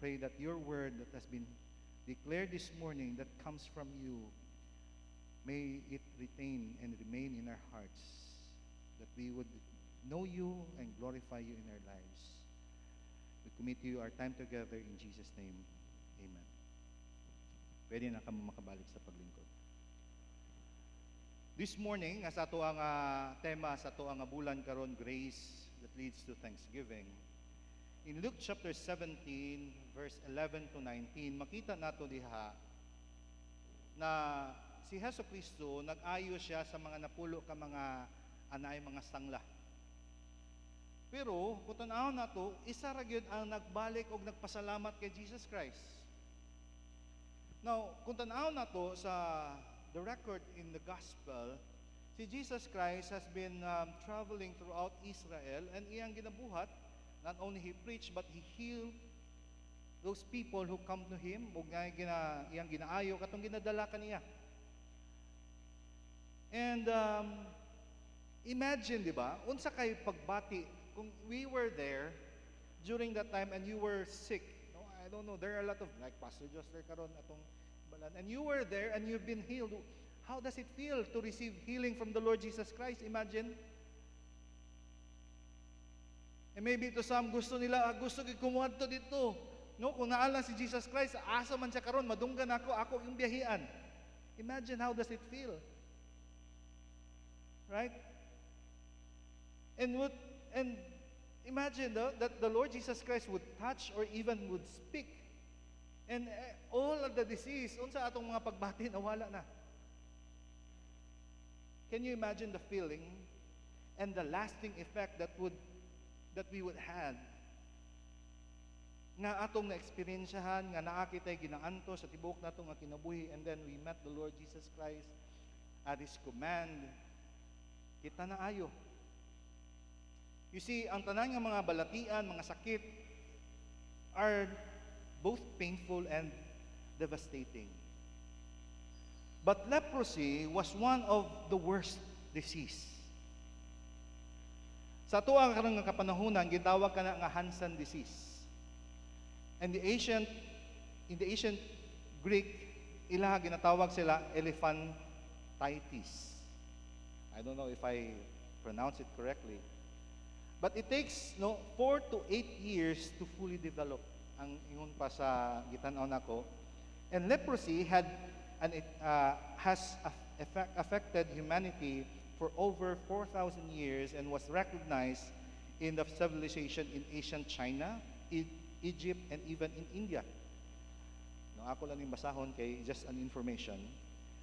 pray that your word that has been declared this morning that comes from you, may it retain and remain in our hearts, that we would know you and glorify you in our lives. We commit to you our time together in Jesus' name. Amen. Pwede na kami makabalik sa paglingkod. This morning, as ato ang tema sa ato ang bulan karon, grace that leads to thanksgiving. In Luke chapter 17, verse 11 to 19, makita nato diha na si Hesus Kristo nag-ayo siya sa mga napulo ka mga anay mga sangla. Pero kung tan-awon nato, isa ra gyud ang nagbalik og nagpasalamat kay Jesus Christ. Now, kung tan-awon nato sa the record in the gospel, si Jesus Christ has been traveling throughout Israel, and iyang ginabuhat, not only he preached but he healed those people who come to him, ug iyang ginaayo katong ginadala kaniya. And imagine, di ba, unsa kay pagbati kung we were there during that time and you were sick. No, I don't know, there are a lot of, like Pastor Josler karon atong balan, and you were there and you've been healed. How does it feel to receive healing from the Lord Jesus Christ? Imagine. And maybe to some gusto nila, gusto gid kumuad to dito. No, kung naa lang si Jesus Christ, asa man siya karon, madunggan ako yung biyahian. Imagine how does it feel? Right? And imagine that the Lord Jesus Christ would touch or even would speak. And all of the disease, unsa atong mga pagbati nawala na. Can you imagine the feeling and the lasting effect that we would have nga atong na-experiensyahan, nga naa kitay ginaanto sa tibuok nato nga kinabuhi, and then we met the Lord Jesus Christ at His command, kita na ayo. You see, ang tanan nga mga balatian, mga sakit are both painful and devastating. But leprosy was one of the worst disease. Sa tuwa karong nga kapanahunan, gitawag kana nga Hansen disease. And in the ancient Greek, ilaha ginatawag sila elephantitis. I don't know if I pronounce it correctly. But it takes 4 to 8 years to fully develop. Ang ingon pa sa gitan-aw nako. And leprosy has affected humanity for over 4,000 years and was recognized in the civilization in ancient China, Egypt, and even in India. No, ako lang yung basahon kay just an information.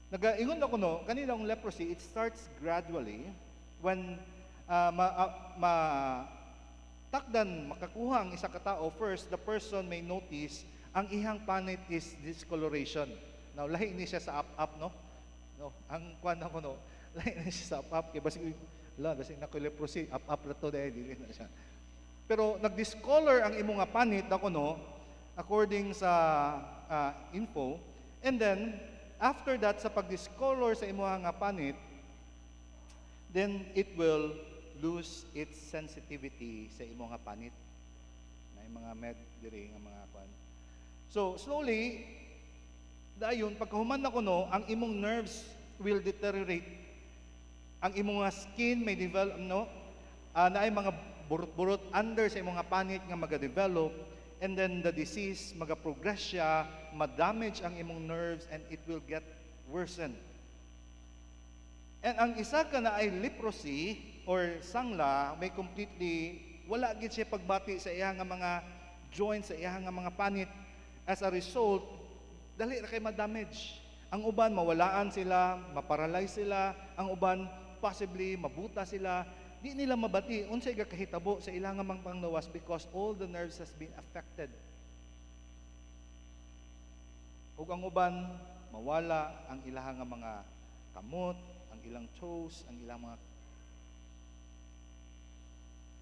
Nag-ingon ako kanilang leprosy, it starts gradually when makakuha ang isa ka tao. First, the person may notice ang ihang panit is discoloration. Now, lahi ni siya sa up-up, no? Ang kwan ako, lahi ni siya sa up-up. Kaya basig na ko leprosy, up-up na to, dahil dili na siya. Pero nag-discolor ang imong nga panit ako, according sa info. And then, after that, sa pag-discolor sa imong nga panit, then it will lose its sensitivity sa imong nga panit. Na yung mga med diri nga mga kwan. So, slowly, dayon pagkahuman ako ang imong nerves will deteriorate. Ang imong nga skin may develop naay mga burot-burot under sa imong nga panit nga maga-develop, and then the disease maga-progress siya, ma-damage ang imong nerves, and it will get worsen. And ang isa ka na ay leprosy or sangla, may completely wala gid siya pagbati sa iyang nga mga joints, sa iyang nga mga panit. As a result, dali ra kay ma-damage. Ang uban mawalaan sila, maparalyze sila, ang uban possibly mabuta sila. Di nila mabati unsay gakahitabo sa ilang mga panglawas because all the nerves has been affected. Ug ang uban mawala ang ilang mga kamot, ang ilang toes, ang ilang mga.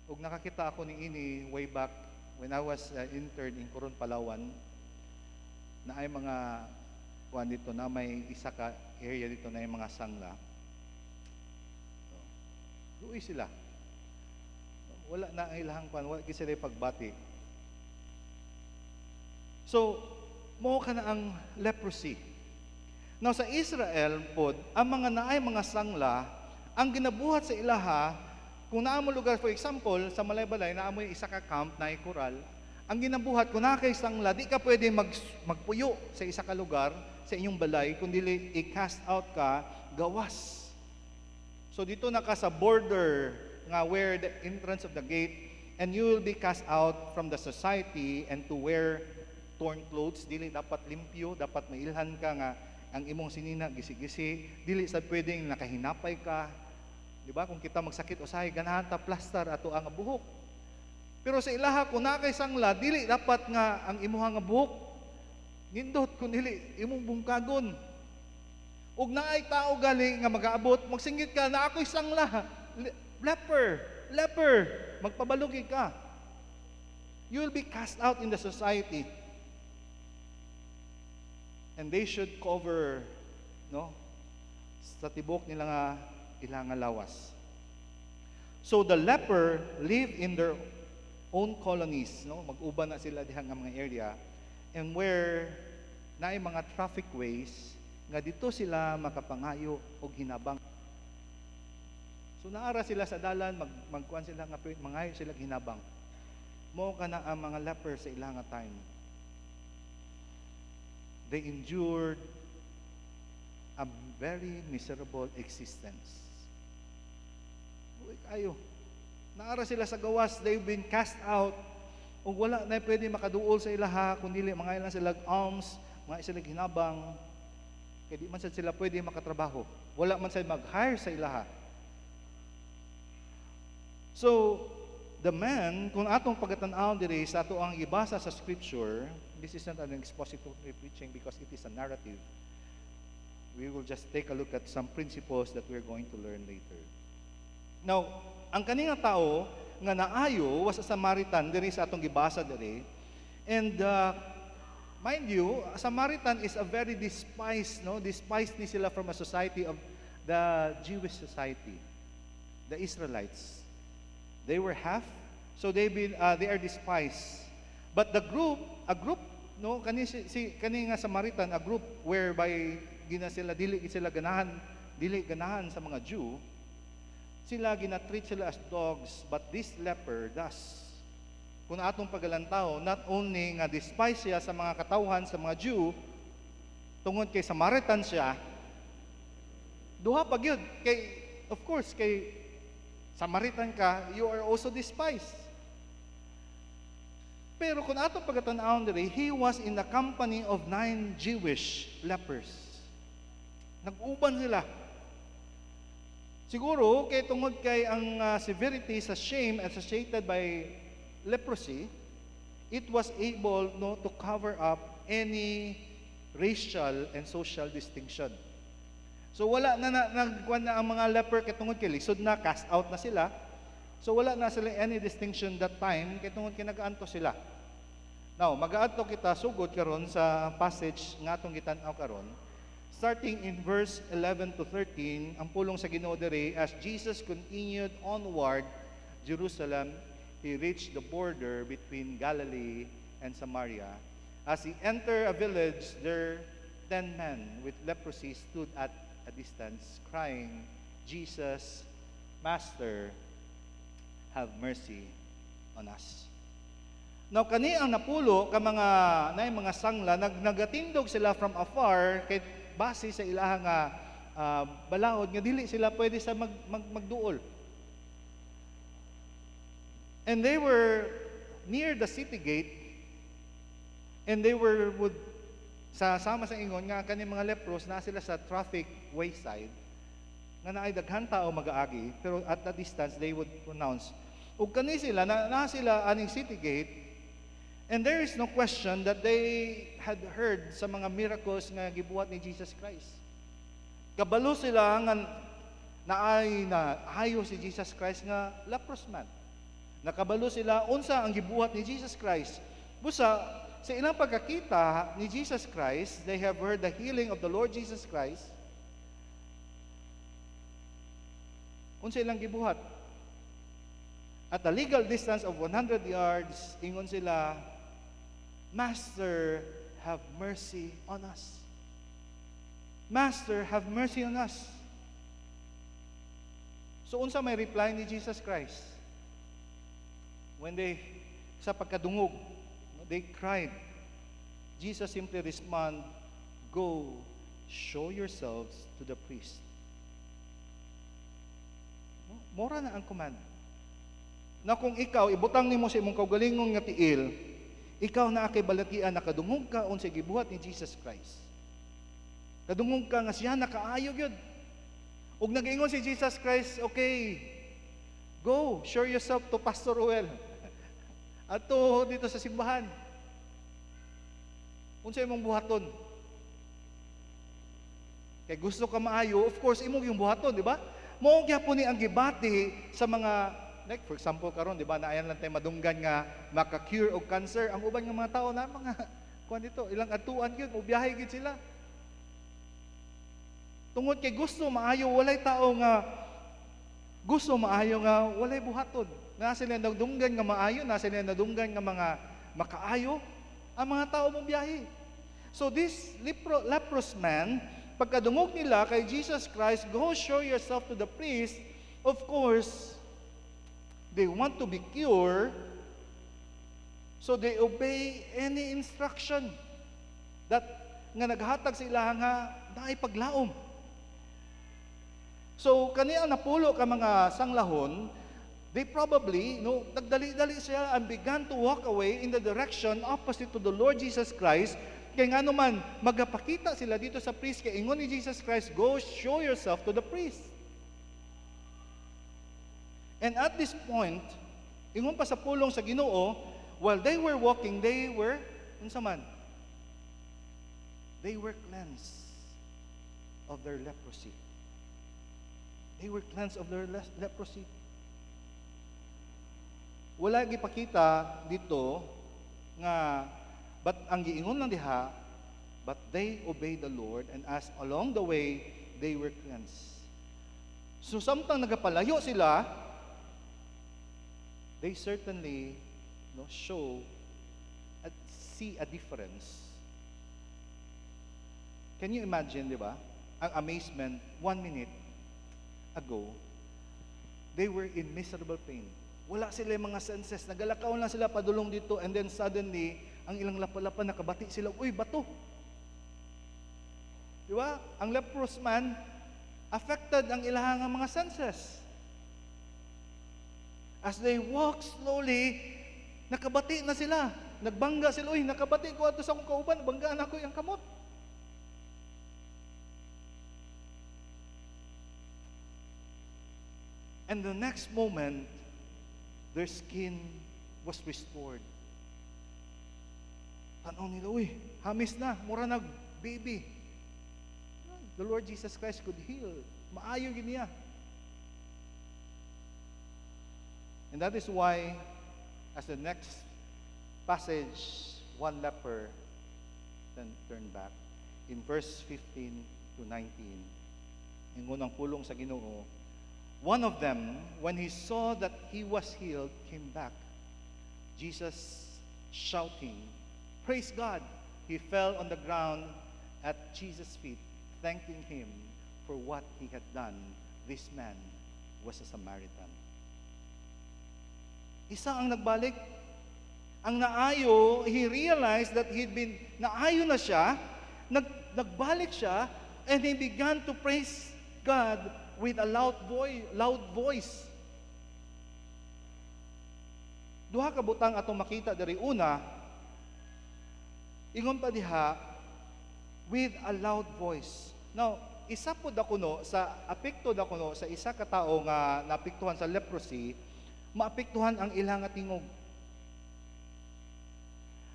Ug nakakita ako ni ini way back when I was intern in Coron, Palawan, na ay mga kuan dito na may isa ka area dito na yung mga sangla. Luoy sila. Wala na ang ilang kuan, wala sila pagbati. So, mo ka na ang leprosy. Now sa Israel pod, ang mga naay mga sangla, ang ginabuhat sa ilaha, kung naa mo lugar, for example, sa Malaybalay, naa mo yung isa ka camp na koral, ang ginabuhat, kung naa kay sangla, di ka pwede magpuyo sa isa ka lugar, sa inyong balay, kundi i-cast out ka, gawas. So dito na ka sa border, nga where the entrance of the gate, and you will be cast out from the society and to wear torn clothes. Dili dapat limpyo, dapat mailhan ka nga ang imong sinina gisi-gisi, dili sa pwedeng nakahinapay ka. Di ba? Kung kita magsakit usahay, ganahan ta plaster ato ang buhok. Pero sa ilaha, kung na kay sangla, dili dapat nga ang imuha nga buhok nindot, kung dili imong bungkagon. Ug naay tao gali nga mag-aabot, magsinggit ka na ako'y sangla, leper, magpabalugi ka. You will be cast out in the society. And they should cover, no, sa tibok nila nga ilang lawas. So the leper live in their own colonies, no, mag-uban na sila diha nga mga area, and where naay mga traffic ways nga dito sila makapangayo og hinabang. So naara sila sa dalan, magkuan sila nga mangayo sila hinabang. Mo kana ang mga leper sa ilang nga time. They endured a very miserable existence. Uy, kayo. Naara sila sa gawas, they've been cast out. Ug wala na pwede makaduol sa ilaha, kundi mga ilang sila alms, mga sila hinabang. Kaya di man sad sila pwede makatrabaho. Wala man sila mag-hire sa ilaha. So, the man, kung atong pagatan-aw diri sa ato ang ibasa sa scripture, this is not an expository preaching because it is a narrative. We will just take a look at some principles that we're going to learn later. Now, ang kaninga tao nga naayo was a Samaritan diri sa atong gibasa diri. And mind you, a Samaritan is a very despised, no? Despised ni sila from a society of the Jewish society, the Israelites. They were half, so they are despised. But a group, no, kani nga Samaritan, a group whereby dili ganahan sa mga Jew, sila ginatreat sila as dogs, but this leper does. Kung atong pagalantaw, not only nga despise siya sa mga katawhan sa mga Jew, tungod kay Samaritan siya, duha pa gyud kay, of course, kay Samaritan ka, you are also despised. Pero kung atong pagatan-aw diri, he was in the company of 9 Jewish lepers. Nag-uban sila. Siguro, kay tungod kay ang severity sa shame associated by leprosy, it was able, no, to cover up any racial and social distinction. So wala na nagkuan na ang mga leper kay tungod kay lisod na, cast out na sila. So wala na sila any distinction that time kay tungod kay nagaanto sila. Now, mag-aadto kita sugod karon sa passage nga atong gitan-aw karon. Starting in verse 11 to 13, ang pulong sa Ginoo diri, as Jesus continued onward Jerusalem, he reached the border between Galilee and Samaria. As he entered a village, there 10 men with leprosy stood at a distance, crying, Jesus, Master, have mercy on us. Now, kani ang napulo ka mga sangla, nagatindog sila from afar, kay base sa ilaha nga balaod, nga dili sila pwede sa magduol. And they were near the city gate, and they were sama sa ingon nga kani mga lepros na sila sa traffic wayside, nga naay daghan tao mag-aagi, pero at a distance they would pronounce. Ug kani sila na sila aning city gate, and there is no question that they had heard sa mga miracles nga gibuhat ni Jesus Christ. Kabalo sila nga naayo si Jesus Christ nga leprous man. Nakabalo sila unsa ang gibuhat ni Jesus Christ. Busa sa ilang pagkakita ni Jesus Christ, they have heard the healing of the Lord Jesus Christ. Unsa ilang gibuhat? At a legal distance of 100 yards, ingon sila, Master, have mercy on us. Master, have mercy on us. So unsa may reply ni Jesus Christ? When sa pagkadungog, they cried. Jesus simply respond, "Go, show yourselves to the priest." Mora na ang command. Na kung ikaw, ibutang nimo sa imong kaugalingong nga tiil, ikaw na kay balatian, nakadungog ka unsay gibuhat ni Jesus Christ. Kadungog ka nga siya nakaayo gyud. Ug nag-ingon si Jesus Christ, "Okay, go, show yourself to Pastor Ruel." Ato dito sa simbahan. Unsa imong buhaton? Kay gusto ka maayo, of course imong yung buhaton, di ba? Mao gyapon ni ang gibati sa mga, like for example karon, di ba, naayan lang tayo madunggan nga maka-cure og cancer. Ang uban nga mga tao na mga kuan dito, ilang atuan gyud, mobiyahe gyud sila. Tungod kay gusto maayo, walay tao nga gusto maayo nga walay buhaton. Nasa sila nadunggan nga maayo, nasa sila nadunggan nga mga makaayo, ang mga tao mong biyahe. So this leprous man, pagkadungog nila kay Jesus Christ, "Go show yourself to the priest," of course, they want to be cured, so they obey any instruction that nga naghatag sa ilaha nga naay paglaom. So kaniya napulo ka mga sanglahon, they probably, nagdali-dali siya and began to walk away in the direction opposite to the Lord Jesus Christ. Kaya nga naman, magapakita sila dito sa priest, kaya ingon ni Jesus Christ, "Go show yourself to the priest." And at this point, ingon pa sa pulong sa Ginoo, while they were walking, they were, unsa man? They were cleansed of their leprosy. They were cleansed of their leprosy. Wala gipakita dito nga, but ang giingon lang diha, but they obeyed the Lord, and as along the way, they were cleansed. So samtang nagapalayo sila, they certainly show at see a difference. Can you imagine, di ba? Ang amazement, 1 minute ago, they were in miserable pain. Wala sila mga senses, nagalakaw lang sila padulong dito, and then suddenly, ang ilang lapalapan, nakabati sila, "Uy, bato!" Di ba? Ang leprous man, affected ang ilang mga senses. As they walk slowly, nakabati na sila. Nagbangga sila, "Uy, nakabati ko ato sa akong kauban, banggaan ako yung kamot." And the next moment, their skin was restored. Tanaw nila, "Uy, hamis na, mura nag-baby." The Lord Jesus Christ could heal. Maayo yun niya. And that is why, as the next passage, one leper then turned back. In verse 15 to 19, ingon ang pulong sa Ginoo, one of them, when he saw that he was healed, came back. Jesus shouting, "Praise God!" He fell on the ground at Jesus' feet, thanking him for what he had done. This man was a Samaritan. Isa ang nagbalik. Ang naayo, he realized that naayo na siya, nagbalik siya, and he began to praise God with a loud voice. Duha ka butang atong makita diri. Una, ingon pa diha, with a loud voice. Now, isa po dakuno sa apekto dakuno sa isa ka tawo nga naapektuhan sa leprosy, maapektuhan ang ilang nga tingog.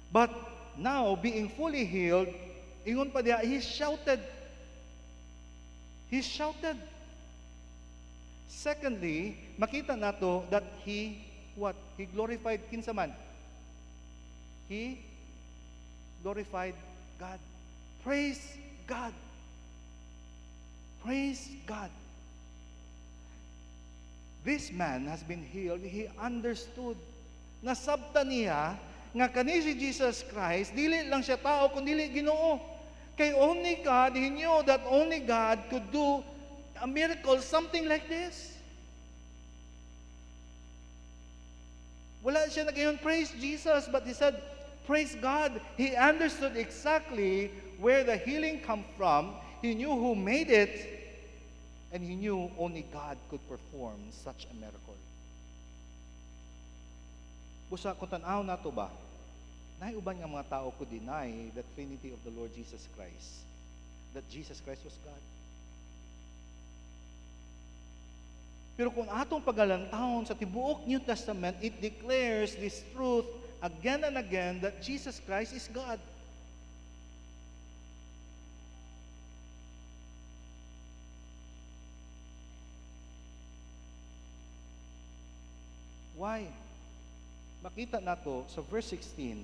But now, being fully healed, ingon pa diha, he shouted. He shouted. Secondly, makita nato that he glorified kinsa man. He glorified God. Praise God. Praise God. This man has been healed. He understood. Nasabta niya nga kani si Jesus Christ, dili lang siya tao, kundi dili Ginoo. Kay only God, he knew that only God could do a miracle, something like this. Wala siya nagayon, praise Jesus, but he said, praise God. He understood exactly where the healing come from. He knew who made it, and he knew only God could perform such a miracle. Busa, kung tanaw na to ba, naiuban nga mga tao could deny the Trinity of the Lord Jesus Christ, that Jesus Christ was God. Pero kung atong pagalantahon sa tibuok New Testament, it declares this truth again and again that Jesus Christ is God. Why? Makita nato sa verse 16,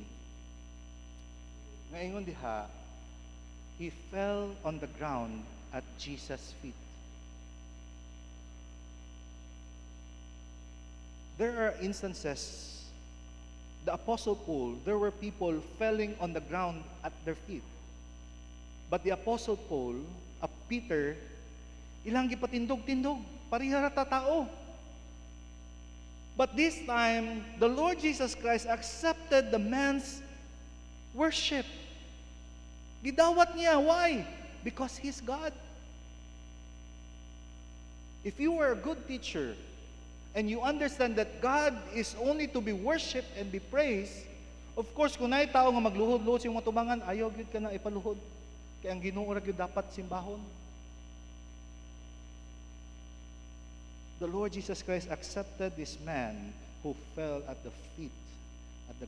nga ingon diha, he fell on the ground at Jesus' feet. There are instances, the Apostle Paul, there were people falling on the ground at their feet. But the Apostle Paul, Peter, ilang gipatindog-tindog, parihara ta tao. But this time, the Lord Jesus Christ accepted the man's worship. Gidawat niya. Why? Because He's God. If you were a good teacher, and you understand that God is only to be worshipped and be praised, of course, kung naay tao nga magluhod-luhod sa iyong matubangan, ayaw gyud ka na ipaluhod. Kaya ang Ginoo ra gyud dapat simbahon. The Lord Jesus Christ accepted this man who fell at the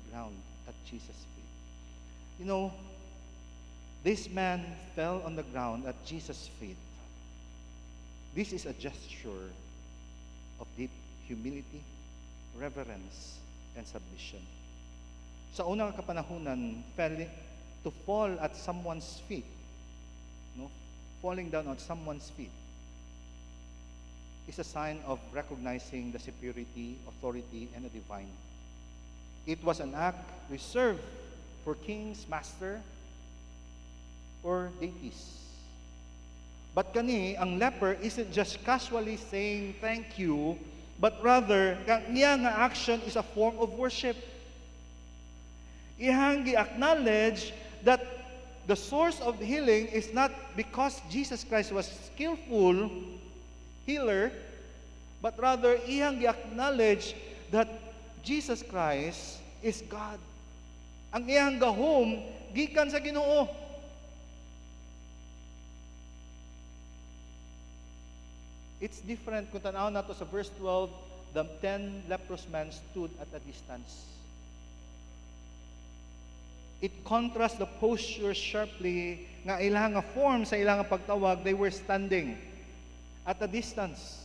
ground, at Jesus' feet. You know, this man fell on the ground at Jesus' feet. This is a gesture of deep humility, reverence, and submission. Sa unang kapanahunan, to fall at someone's feet, falling down on someone's feet, is a sign of recognizing the superiority, authority, and the divine. It was an act reserved for kings, master, or deities. But kani, ang leper isn't just casually saying thank you, but rather, niya nga action is a form of worship. Ihang gi-acknowledge that the source of healing is not because Jesus Christ was skillful healer, but rather, ihang gi-acknowledge that Jesus Christ is God. Ang iyang gahom, gikan sa Ginoo. It's different kung tanaw nato sa verse 12, the 10 leprous men stood at a distance. It contrasts the posture sharply nga ilang nga form sa ilang pagtawag, they were standing at a distance.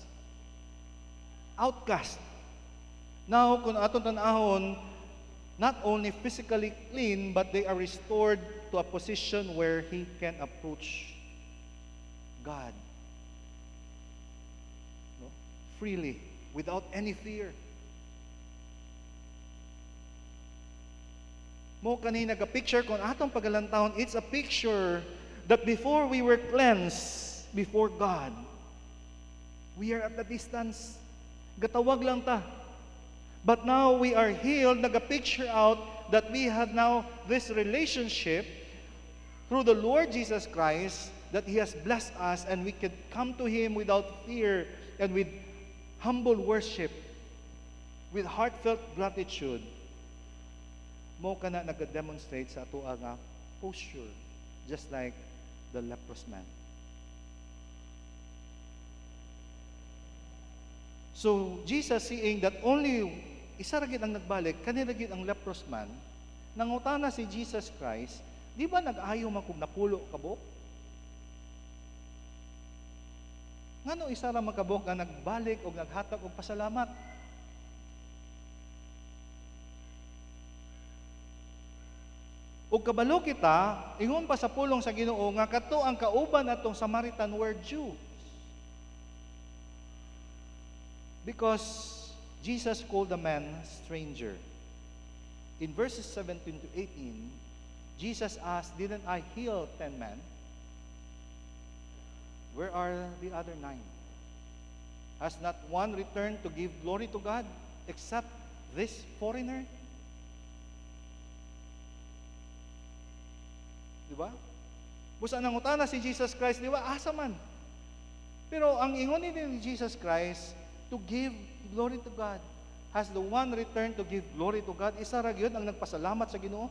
Outcast. Now, kung atong tanahon, not only physically clean, but they are restored to a position where he can approach God freely, without any fear. Mo kanina picture kung atong pagalantahon, it's a picture that before we were cleansed before God, we are at a distance. Gatawag lang ta. But now we are healed, naga-picture out that we have now this relationship through the Lord Jesus Christ, that He has blessed us and we can come to Him without fear and with humble worship, with heartfelt gratitude. Mo ka na nag-demonstrate sa ato nga posture, just like the leprous man. So, Jesus seeing that only isa ra gid ang nagbalik, kanira gid ang leprous man, nangutana si Jesus Christ, di ba nag-ayo man kung napulo kabok? Ngano isa ra makabok nga nagbalik o naghatag og pasalamat? Ug kabalo kita, ingon pa sa pulong sa Ginoo nga kadto ang kauban atong Samaritan were Jews. Because Jesus called the man stranger. in verses 17 to 18, Jesus asked, "Didn't I heal 10 men? Where are the other 9? Has not one returned to give glory to God except this foreigner?" Di ba? Busa nangutana si Jesus Christ, di ba? Asa man. Pero ang ingon ni Jesus Christ, to give glory to God. Has the one returned to give glory to God? Isa ra gyud ang nagpasalamat sa Ginoo.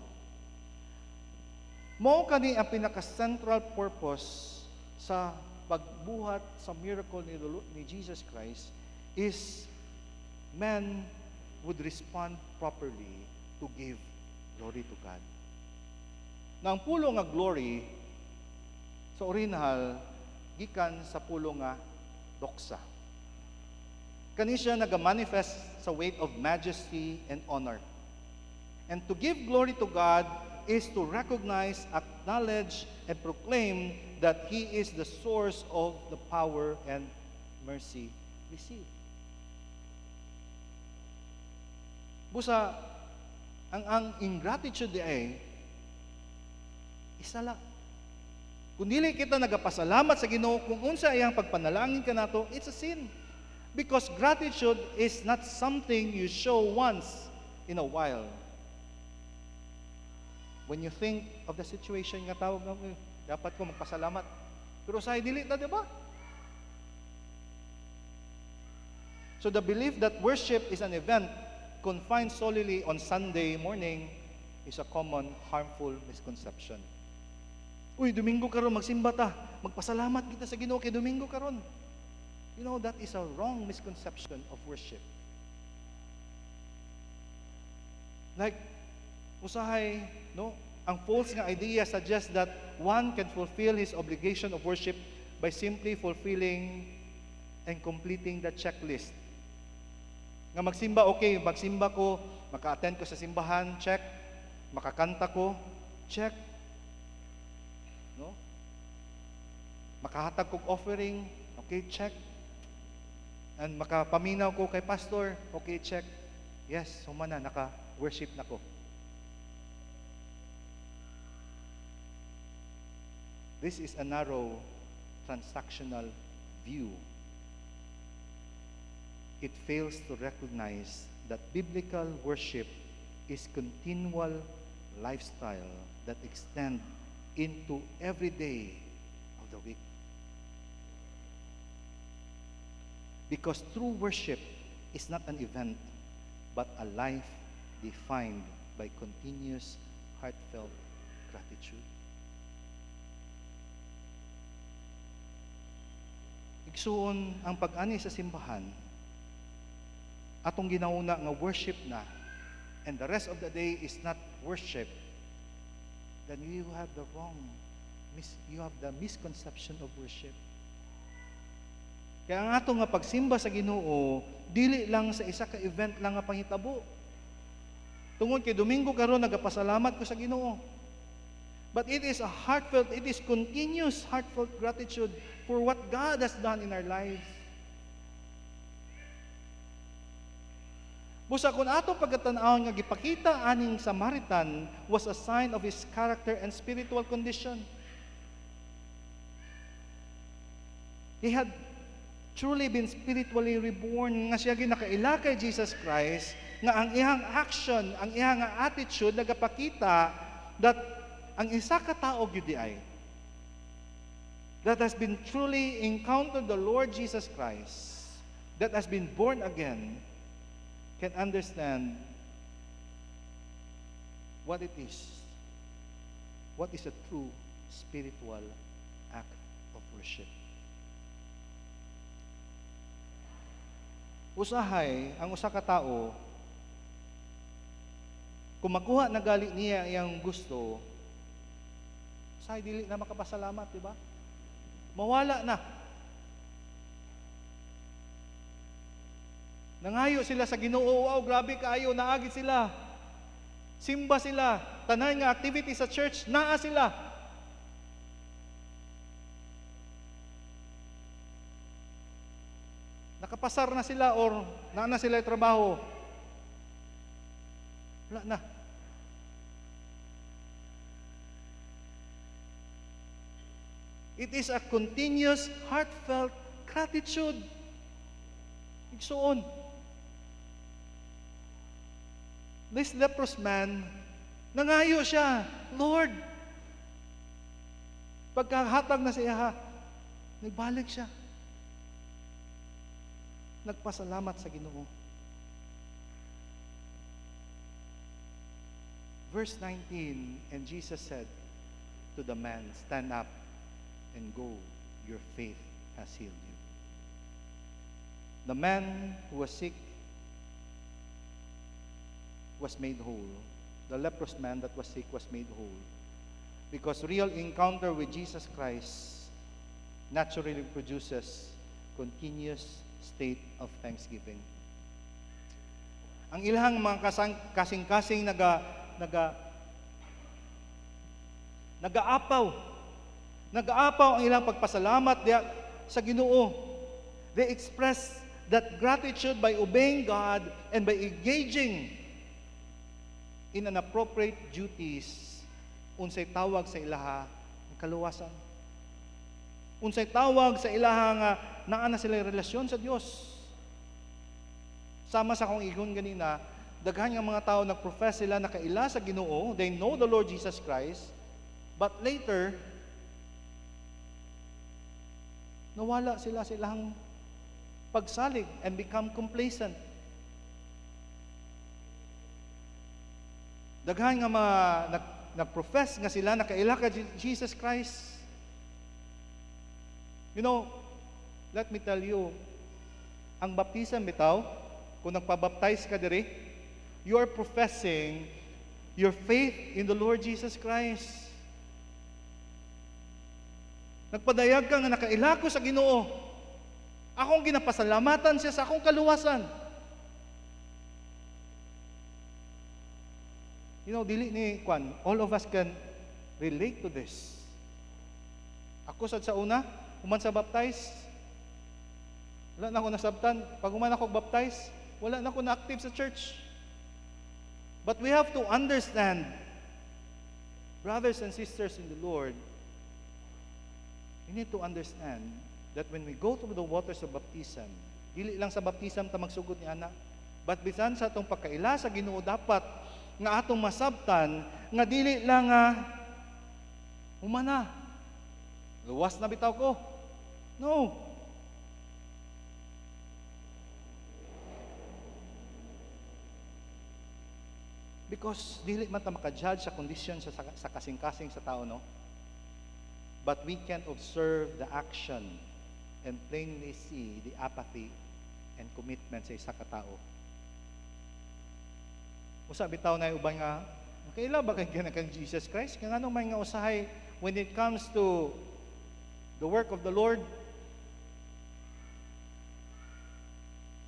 Mao kani ang pinaka-central purpose sa pagbuhat sa miracle ni Jesus Christ is man would respond properly to give glory to God. Na ang pulo nga glory sa original gikan sa pulo nga doksa. Kani siya nagamanifest sa weight of majesty and honor. And to give glory to God is to recognize, acknowledge, and proclaim that He is the source of the power and mercy received. Busa, ang ingratitude ay isa lang. Kung dili kita nagapasalamat sa Ginoo, kung unsa iyang pagpanalangin ka nato, it's a sin. Because gratitude is not something you show once in a while. When you think of the situation nga tawag na, dapat ko magpasalamat. Pero sa dili na, di ba? So the belief that worship is an event confined solely on Sunday morning is a common harmful misconception. Uy, Domingo karon magsimba ta. Magpasalamat kita sa Ginoo kay Domingo karon. You know, that is a wrong misconception of worship. Like, usahay, no? Ang false nga idea suggests that one can fulfill his obligation of worship by simply fulfilling and completing the checklist. Nga magsimba, okay, magsimba ko, maka-attend ko sa simbahan, check. Makakanta ko, check. No? Makahatag kong offering, okay, check. And makapaminaw ko kay pastor, okay, check. Yes, humana, naka-worship na ko. This is a narrow, transactional view. It fails to recognize that biblical worship is continual lifestyle that extend into every day of the week. Because true worship is not an event, but a life defined by continuous, heartfelt gratitude. Igsuon ang pag-ani sa simbahan, atong ginauna nga worship na, and the rest of the day is not worship, then you have the misconception of worship. Kaya ang ato nga pagsimba sa Ginoo, dili lang sa isa ka event lang nga panghitabo. Tungod kay Domingo karon nagapasalamat ko sa Ginoo. But it is a heartfelt, it is continuous heartfelt gratitude for what God has done in our lives. Busa kung ato pagkatanaw nga gipakita aning Samaritan was a sign of his character and spiritual condition. He had truly been spiritually reborn, nga siya ginakaila kay Jesus Christ, nga ang iyang action, ang iyang attitude nagapakita that ang isa ka tao gyud ay that has been truly encountered the Lord Jesus Christ, that has been born again, can understand what it is. What is a true spiritual act of worship? Usahay, ang usa ka tao, kung makuha na gali niya iyang gusto, usahay dili na makapasalamat, di ba? Mawala na. Nangayo sila sa Ginoo, wow, grabe kaayo, naagit sila. Simba sila, tanan nga activity sa church, naa sila. Nakapasar na sila or naa na sila yung trabaho. Wala na. It is a continuous, heartfelt gratitude. Igsuon. This leprous man, nangayo siya, Lord. Pagkahatag na siya, nagbalik siya. Nagpasalamat sa Ginoo. Verse 19, and Jesus said to the man, stand up and go, your faith has healed you. The man who was sick was made whole. The leprous man that was sick was made whole. Because real encounter with Jesus Christ naturally produces continuous state of thanksgiving. Ang ilahang mga kasing-kasing nag-aapaw ang ilang pagpasalamat sa Ginoo. They express that gratitude by obeying God and by engaging in an appropriate duties. Unsay tawag sa ilaha ang kaluwasan. Unsay tawag sa ilaha nga naa na sila relasyon sa Dios. Sama sa akong igon ganina, daghan nga mga tao nagprofess sila nakaila sa Ginoo, they know the Lord Jesus Christ, but later nawala sila sa ilang pagsalig and become complacent. Daghan nga mga nag-profess nga sila nakaila ka Jesus Christ. You know, let me tell you, ang baptisan bitaw, kung nagpabaptize ka diri, you are professing your faith in the Lord Jesus Christ. Nagpadayag ka nga nakaila ko sa Ginoo. Akong ginapasalamatan siya sa akong kaluwasan. You know, dili ni Kwan, all of us can relate to this. Ako sa una, human sa baptize, wala na ako nasabtan. Pag human ako baptize, wala na ako na-active sa church. But we have to understand, brothers and sisters in the Lord, we need to understand that when we go through the waters of baptism, dili lang sa baptism ta magsugod ni ana, but bisan sa atong pagkaila sa Ginoo dapat nga atong masabtan nga dili lang humana. Luwas na bitaw ko. No. Because dili man ta maka-judge sa condition sa kasing-kasing sa tao, no? But we can observe the action and plainly see the apathy and commitment sa isa ka tao. Usa bitaw na uban nga, kaila ba kay kanakan Jesus Christ? Kaya anong may nga usahay when it comes to the work of the Lord?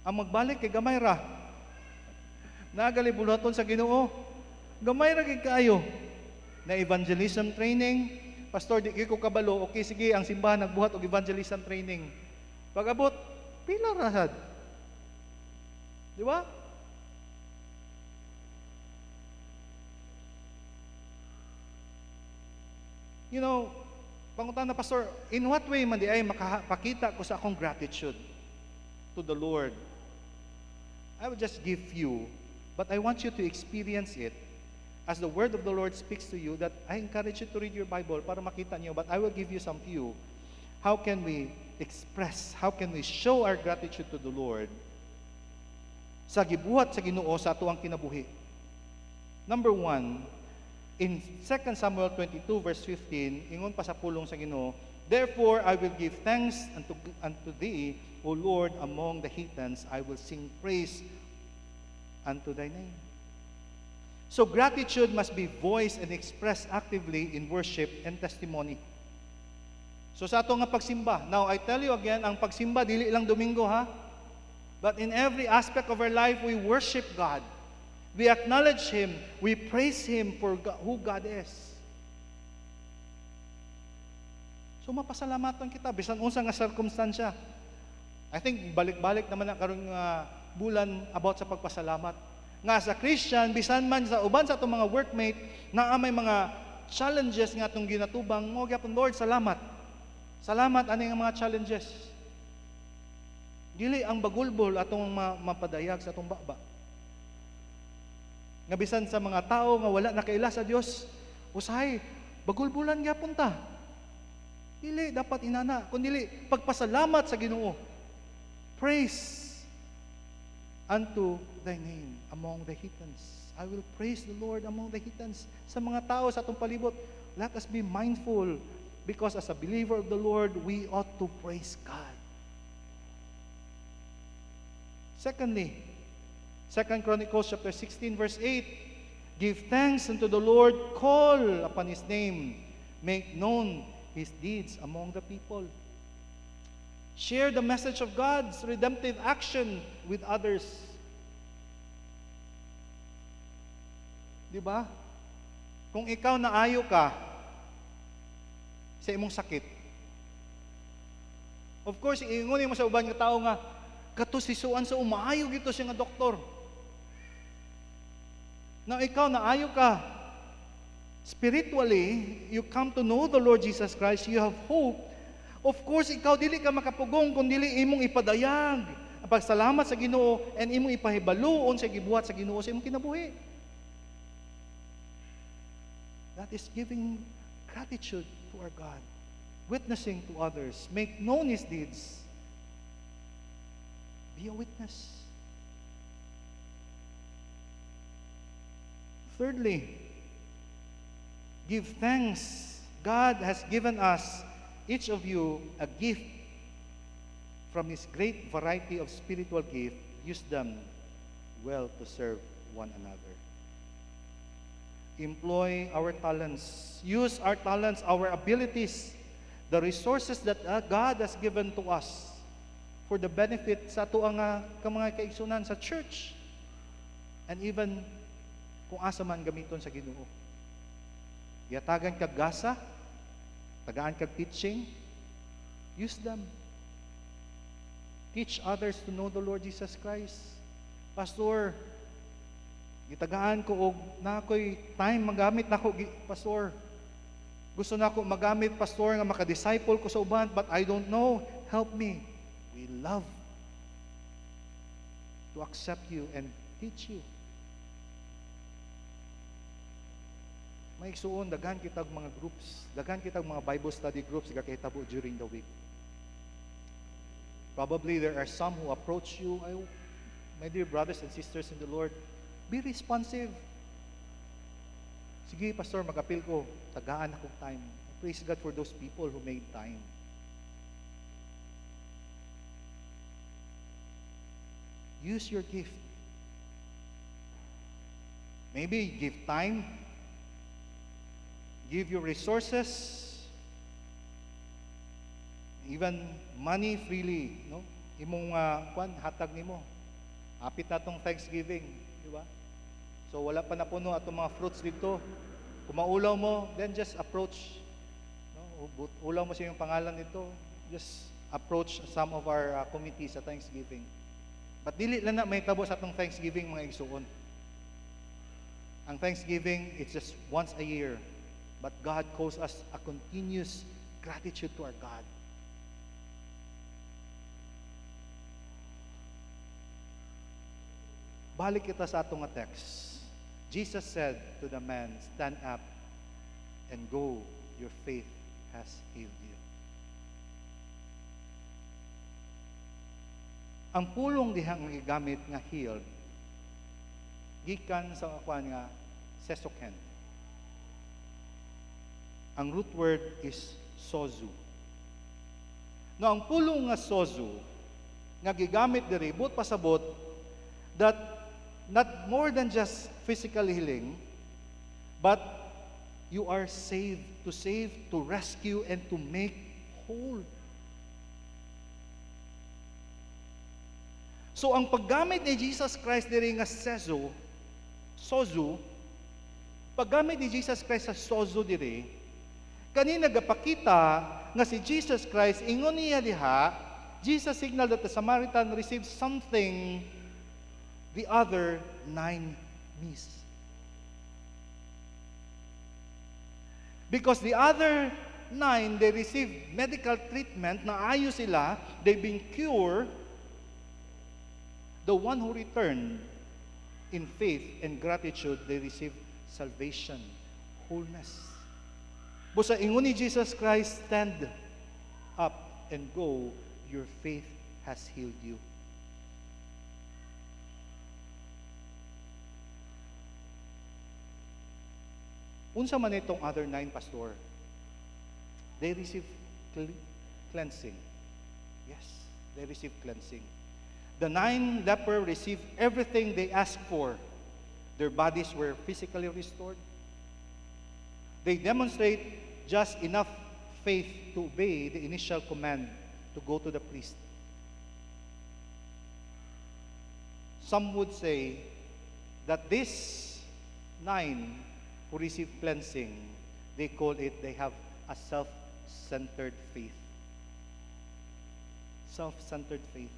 Ang magbalik kay gamay ra. Nagalibulaton sa Ginoo. Gamay ra gid kaayo. Na evangelism training, pastor di ko kabalo, okay sige ang simbahan nagbuhat og evangelism training. Pag-abot, pila ra sad. Di ba? You know, pangutan na pastor, in what way man di ay makapakita ko sa akong gratitude to the Lord? I will just give you, but I want you to experience it as the word of the Lord speaks to you, that I encourage you to read your Bible para makita niyo, but I will give you some few. How can we express, how can we show our gratitude to the Lord sa gibuhat sa Ginoo sa ato ang kinabuhi? Number 1, in 2 Samuel 22 verse 15, ingon pa sa pulong sa Ginoo, therefore I will give thanks unto thee, O Lord, among the heathens, I will sing praise unto thy name. So gratitude must be voiced and expressed actively in worship and testimony. So sa ato nga pagsimba, now I tell you again, ang pagsimba dili lang Domingo ha, but in every aspect of our life we worship God. We acknowledge Him. We praise Him for who God is. So mapasalamatan kita bisan unsa nga circumstansya. I think balik-balik naman na karon nga bulan about sa pagpasalamat. Nga sa Christian, bisan man sa uban sa atong mga workmate, naa may mga challenges nga atong ginatubang, mo gyapon Lord, salamat. Salamat ani nga mga challenges. Dili ang bagulbol atong mapadayag sa atong baba. Nga bisan sa mga tao nga wala nakaila sa Dios, usahay bagulbulan gyapon ta. Dili dapat inana, kundi pagpasalamat sa Ginoo. Praise unto thy name among the heathens. I will praise the Lord among the heathens. Sa mga tao sa atong palibot, let us be mindful because as a believer of the Lord, we ought to praise God. Secondly, 2 Chronicles chapter 16 verse 8, give thanks unto the Lord, call upon His name, make known His deeds among the people. Share the message of God's redemptive action with others. Di ba? Kung ikaw naayo ka sa imong sakit, of course, iingon mo sa uban nga tao nga, kato sisuan sa umaayo gito siya nga doktor. Na ikaw naayo ka, spiritually, you come to know the Lord Jesus Christ, you have hope. Of course, ikaw dili ka makapugong kung dili imong ipadayag ang pagsalamat sa Ginoo and imong ipahibaloon sa gibuhat sa Ginoo sa imong kinabuhi. That is giving gratitude to our God, witnessing to others, make known His deeds. Be a witness. Thirdly, give thanks. God has given us, each of you, a gift from His great variety of spiritual gifts. Use them well to serve one another. Employ our talents. Use our talents, our abilities, the resources that God has given to us for the benefit sa ato ang mga kaigsunan sa church and even kung asa man gamiton sa Ginoo. Yatagan kag gasa, tagaan kag teaching, use them. Teach others to know the Lord Jesus Christ. Pastor, gitagaan ko og na ako'y time magamit nako, pastor. Gusto na ako magamit, pastor, nga makadisciple ko sa uban, but I don't know. Help me. We love to accept you and teach you. May igsuon, daghan kitag mga groups, daghan kitag mga Bible study groups nga kahitabo during the week. Probably there are some who approach you, my dear brothers and sisters in the Lord, be responsive. Sige, pastor, mag-appeal ko, tagaan akong time. Praise God for those people who made time. Use your gift. Maybe give time, give your resources, even money freely, no? Imong hatag nimo. Apit na tong Thanksgiving, di ba? So wala pa napuno atong mga fruits dito. Kung maulaw mo, then just approach. No? Ulaw mo sa iyong pangalan dito, just approach some of our committees sa Thanksgiving. But dili lang na may tabo sa atong Thanksgiving mga igsuon. Ang Thanksgiving, it's just once a year. But God calls us a continuous gratitude to our God. Balik kita sa atong text. Jesus said to the man, stand up and go. Your faith has healed you. Ang pulong dihang gigamit nga healed, gikan sa akuan nga sesoken. Ang root word is sozu. No, ang pulong nga sozu nga gigamit diri but pasabot that not more than just physical healing, but you are saved, to rescue, and to make whole. So, ang paggamit ni Jesus Christ diri nga sozu, paggamit ni Jesus Christ sa sozu diri, kanina nagapakita nga si Jesus Christ, ingon niya diha, Jesus signaled that the Samaritan received something the other 9 missed. Because the other 9, they receive medical treatment, naayos sila, they've been cured. The one who returned in faith and gratitude, they receive salvation, wholeness. Busa ingon ni Jesus Christ, stand up and go, your faith has healed you. Unsa man itong other 9, Pastor? They receive cleansing. Yes, they receive cleansing. The 9 leper received everything they asked for. Their bodies were physically restored. They demonstrate just enough faith to obey the initial command to go to the priest. Some would say that these 9 who receive cleansing, they have a self-centered faith. Self-centered faith.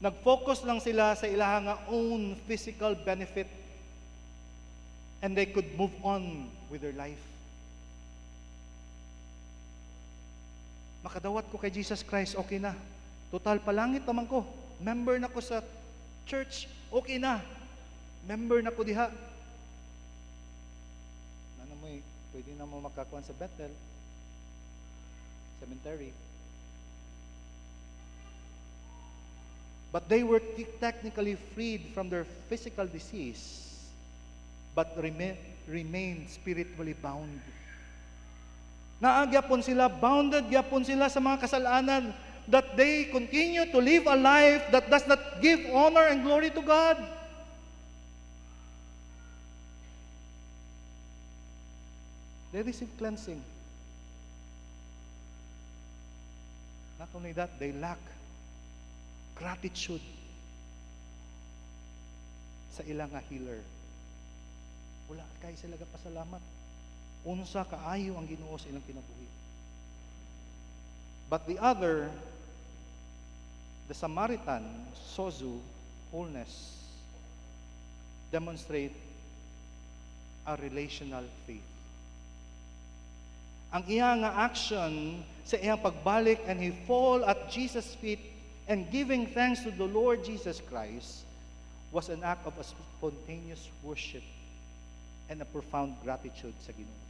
Nag-focus lang sila sa ilang own physical benefit and they could move on with their life. Makadawat ko kay Jesus Christ, okay na. Total palangit naman ko. Member na ko sa church, okay na. Member na ko diha. Ano mo pwede na mo makakuan sa Bethel Cemetery. But they were technically freed from their physical disease, but remained spiritually bound. Naagyapon sila, bounded gyapon sila sa mga kasalanan, that they continue to live a life that does not give honor and glory to God. They receive cleansing. Not only that, they lack gratitude sa ilang healer. Wala kay sila pasalamat. Unsa kaayo ang Ginoo sa ilang kinabuhi. But the other, the Samaritan, sozo, wholeness, demonstrate a relational faith. Ang iyang action sa iyang pagbalik and he fall at Jesus' feet and giving thanks to the Lord Jesus Christ was an act of a spontaneous worship and a profound gratitude sa Ginoo.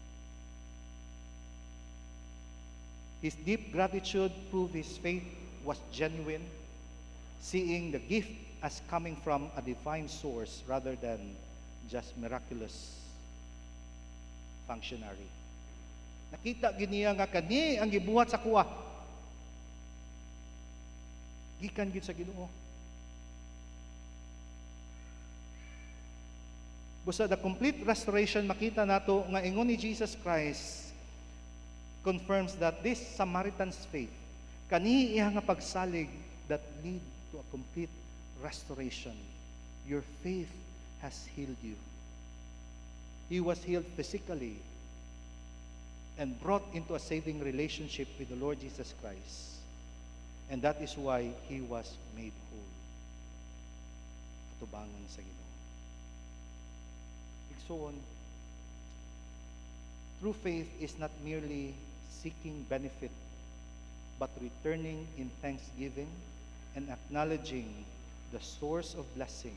His deep gratitude proved his faith was genuine, seeing the gift as coming from a divine source rather than just miraculous functionary. Nakita giniya nga kani ang gibuhat sa kuwa. Gikan gid sa Ginoo. Busa the complete restoration makita nato nga ingon ni Jesus Christ confirms that this Samaritan's faith kani iya nga pagsalig that lead to a complete restoration. Your faith has healed you. He was healed physically and brought into a saving relationship with the Lord Jesus Christ. And that is why he was made whole. Atubangon sa Ginoo. Igsoon, true faith is not merely seeking benefit, but returning in thanksgiving and acknowledging the source of blessing.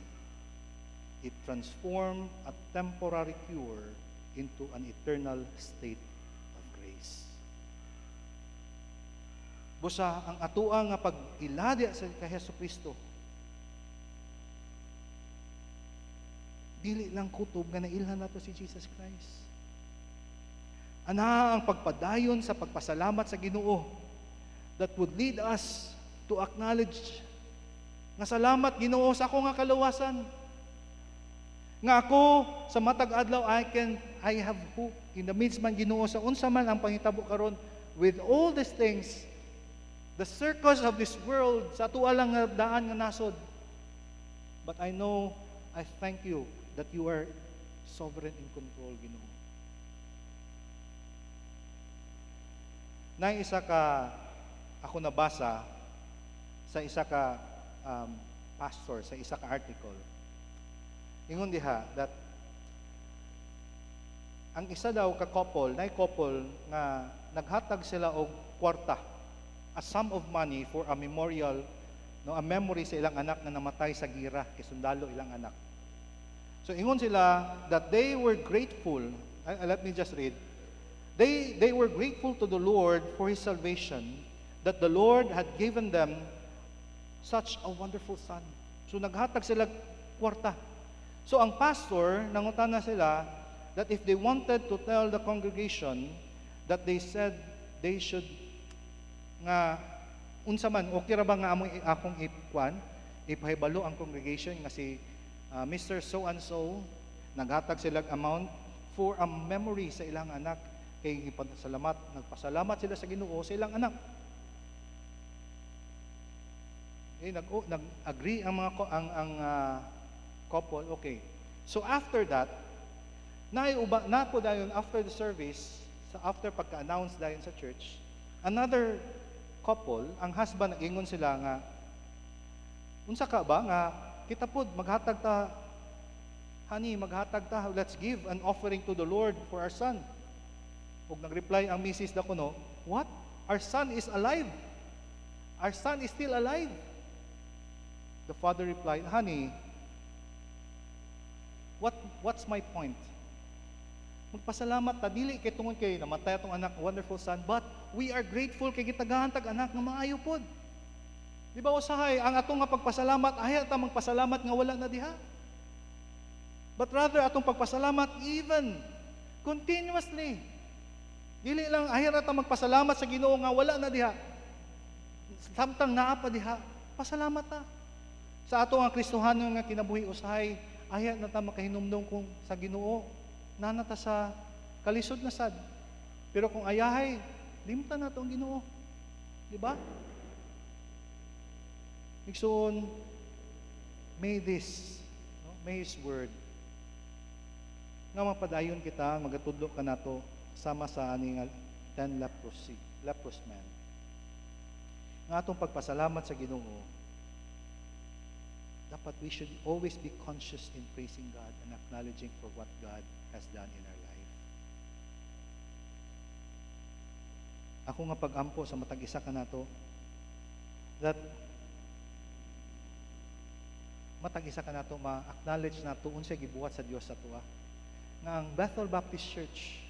It transforms a temporary cure into an eternal state of grace. Busa ang atuang nga pag-iladi sa kay Hesukristo, dili lang kutob nga nailhan nato si Jesus Christ. Ana ang pagpadayon sa pagpasalamat sa Ginoo that would lead us to acknowledge nga salamat Ginoo sa ako nga kaluwasan. Nga ako sa matag adlaw I have hope in the midst man Ginoo sa unsa man ang panghitabo karon with all these things. The circus of this world, sa ato lang nga daan nga nasod. But I know, I thank you that you are sovereign in control, Ginoo. Na isa ka, ako nabasa, sa isa ka pastor, sa isa ka article, ingon diha that ang isa daw ka couple, couple nga naghatag sila og kwarta, a sum of money for a memorial, no, a memory sa ilang anak na namatay sa gira kay sundalo ilang anak. So ingon sila that they were grateful. Let me just read. They were grateful to the Lord for His salvation, that the Lord had given them such a wonderful son. So naghatag sila kwarta. So ang pastor, nangutana sila that if they wanted to tell the congregation that they said they should nga unsa man okay ra ba nga akong ipahibalo ang congregation nga si Mr. So and so naghatag sila amount for a memory sa ilang anak kay nagpasalamat sila sa Ginoo sa ilang anak. Nag-agree ang mga couple. Okay. So after that, na po dayon after the service, after pagka-announce dayon sa church, another couple, ang husband ingon sila nga, unsa ka ba nga kita pod maghatag ta, honey, maghatag ta, let's give an offering to the Lord for our son. Ug nagreply ang Mrs. Dakuno, what? Our son is alive. Our son is still alive. The father replied, honey, what's my point? Magpasalamat ta dili kay tungod kay namatay atong anak, wonderful son, but we are grateful kay gitagahan tag anak nga maayo pod. Di ba usahay ang atong nga pagpasalamat ay ta magpasalamat nga wala na diha. But rather atong pagpasalamat even continuously. Dili lang ay ta magpasalamat sa Ginoo nga wala na diha. Samtang naa pa diha, pasalamat ta. Sa ato ang Kristohano nga kinabuhi usahay, aya na ta makahinumdom kung sa Ginoo nanata sa kalisod na sad. Pero kung ayahay, limtan na itong Ginoo. Di ba? Igsoon, may His word, nga mapadayon kita, magatudlo ka nato sama sa aning 10 leprous man. Nga atong pagpasalamat sa Ginoo, dapat we should always be conscious in praising God and acknowledging for what God has done in our life. Ako nga pag-ampo sa matag isa ka nato, that matag isa ka nato ma-acknowledge nato unsay gibuhat sa Dios sa tuwa. Nga ang Bethel Baptist Church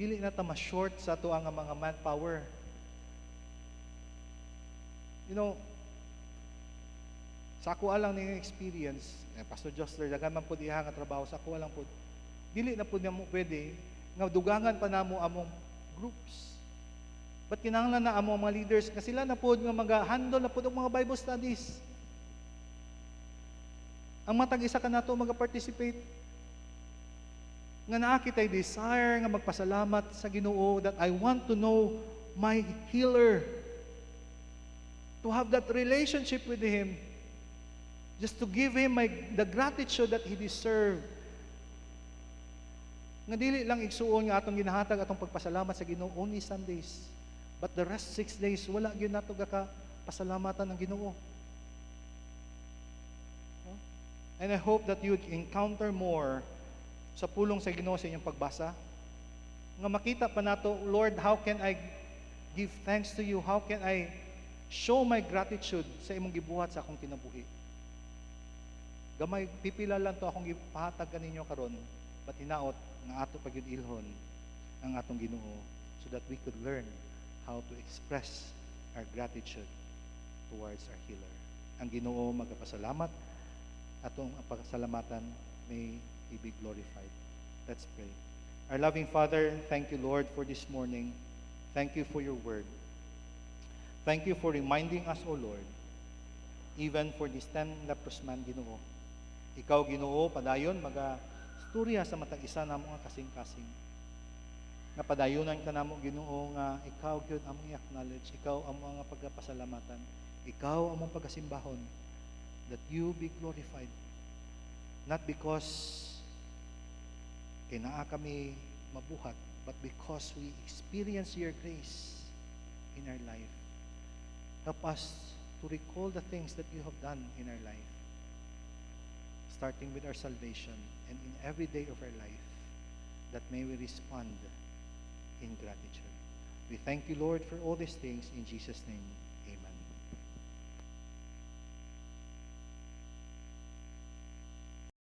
dili na ta ma-short sa tuwa nga mga manpower. You know, sa ako alang ning experience, Pastor Jostler, dagan man po diha nga trabaho, sa ako alang po, dili na po niya mo pwede, nga dugangan pa namo among groups. But kinahanglan na among mga leaders, nga sila na po nga mag-handle na po ng mga Bible studies. Ang matag isa ka na to mag-participate. Nga naa kita'y desire nga magpasalamat sa Ginoo that I want to know my healer. To have that relationship with Him. Just to give Him the gratitude that He deserved. Nga dili lang igsuon nga atong ginahatag atong pagpasalamat sa Ginoo only Sundays. But the rest 6 days, wala gyud nato gaka pasalamatan ng Ginoo. No? And I hope that you'd encounter more sa pulong sa Ginoo sa inyong pagbasa. Nga makita pa nato, Lord, how can I give thanks to you? How can I show my gratitude sa imong gibuhat sa akong kinabuhi? Gamay pipila lang to akong ipahatag kaninyo karon, but hinaot nga ato pagyud ilhon ang atong Ginoo so that we could learn how to express our gratitude towards our healer. Ang Ginoo magpasalamat, atong pagsalamatan may He be glorified. Let's pray. Our loving Father, thank you, Lord, for this morning. Thank you for your word. Thank you for reminding us, O Lord, even for this 10 leprous man, Ginoo. Ikaw, Ginoo, padayon maga-istorya sa matag isa namo nga kasing-kasing. Nga padayonan ka namo, Ginoo, nga ikaw gyud among i-acknowledge, ikaw among nga pagpasalamatan, ikaw among pagasimbahon, that you be glorified. Not because kinaa kami mabuhat, but because we experience your grace in our life. Help us to recall the things that you have done in our life. starting with our salvation and in every day of our life, that may we respond in gratitude. We thank you, Lord, for all these things in Jesus' name.